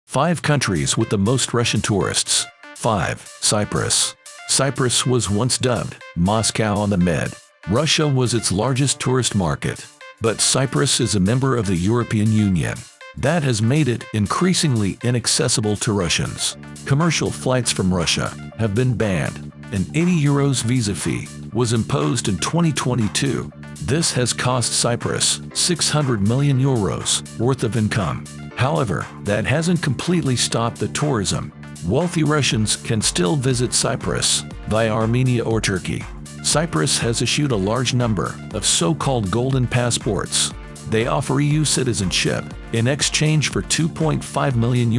5 countries with the most Russian tourists. 5. Cyprus. Cyprus was once dubbed Moscow on the Med. Russia was its largest tourist market. But Cyprus is a member of the European Union. That has made it increasingly inaccessible to Russians. Commercial flights from Russia have been banned. An €80 visa fee was imposed in 2022. This has cost Cyprus €600 million worth of income. However, that hasn't completely stopped the tourism. Wealthy Russians can still visit Cyprus via Armenia or Turkey. Cyprus has issued a large number of so-called golden passports. They offer EU citizenship in exchange for €2.5 million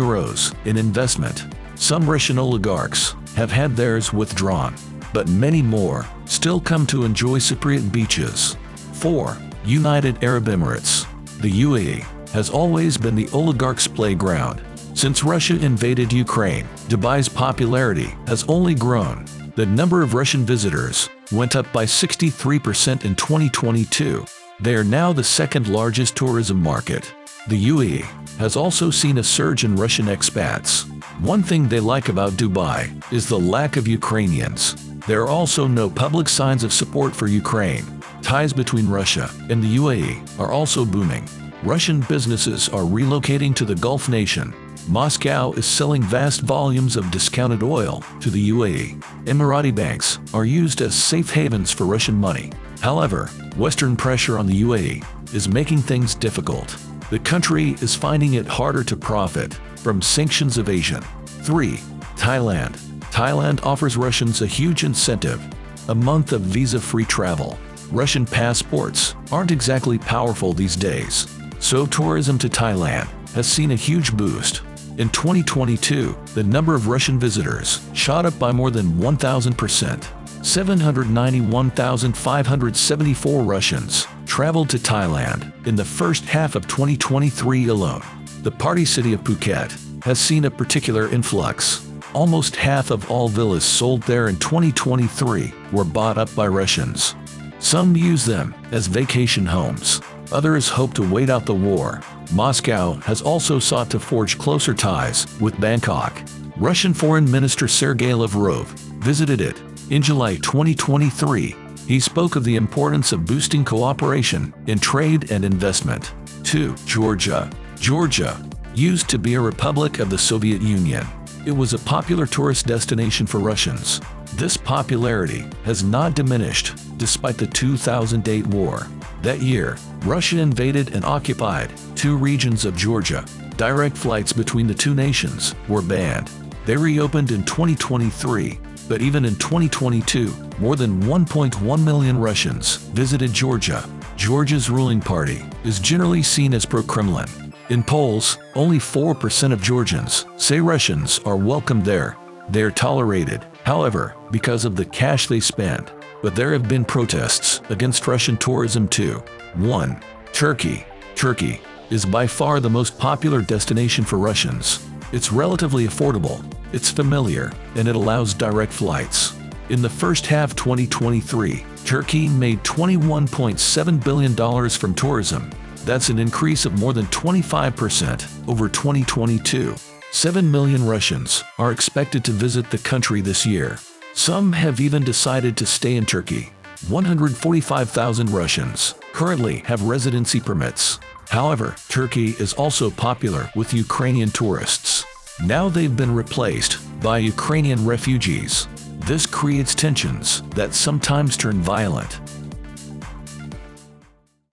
in investment. Some Russian oligarchs have had theirs withdrawn, but many more still come to enjoy Cypriot beaches. 4. United Arab Emirates. The UAE has always been the oligarchs' playground. Since Russia invaded Ukraine, Dubai's popularity has only grown. The number of Russian visitors went up by 63% in 2022. They are now the second largest tourism market. The UAE has also seen a surge in Russian expats. One thing they like about Dubai is the lack of Ukrainians. There are also no public signs of support for Ukraine. Ties between Russia and the UAE are also booming. Russian businesses are relocating to the Gulf nation. Moscow is selling vast volumes of discounted oil to the UAE. Emirati banks are used as safe havens for Russian money. However, Western pressure on the UAE is making things difficult. The country is finding it harder to profit from sanctions evasion. 3. Thailand. Thailand offers Russians a huge incentive: a month of visa-free travel. Russian passports aren't exactly powerful these days, so tourism to Thailand has seen a huge boost. In 2022, the number of Russian visitors shot up by more than 1,000%. 791,574 Russians traveled to Thailand in the first half of 2023 alone. The party city of Phuket has seen a particular influx. Almost half of all villas sold there in 2023 were bought up by Russians. Some use them as vacation homes. Others hope to wait out the war. Moscow has also sought to forge closer ties with Bangkok. Russian Foreign Minister Sergei Lavrov visited it in July 2023. He spoke of the importance of boosting cooperation in trade and investment. 2. Georgia. Georgia used to be a republic of the Soviet Union. It was a popular tourist destination for Russians. This popularity has not diminished despite the 2008 war. That year, Russia invaded and occupied 2 regions of Georgia. Direct flights between the 2 nations were banned. They reopened in 2023, but even in 2022, more than 1.1 million Russians visited Georgia. Georgia's ruling party is generally seen as pro-Kremlin. In polls, only 4% of Georgians say Russians are welcome there. They are tolerated, however, because of the cash they spend. But there have been protests against Russian tourism too. 1. Turkey. Turkey is by far the most popular destination for Russians. It's relatively affordable, it's familiar, and it allows direct flights. In the first half 2023, Turkey made $21.7 billion from tourism. That's an increase of more than 25% over 2022. 7 million Russians are expected to visit the country this year. Some have even decided to stay in Turkey. 145,000 Russians currently have residency permits. However, Turkey is also popular with Ukrainian tourists. Now they've been replaced by Ukrainian refugees. This creates tensions that sometimes turn violent.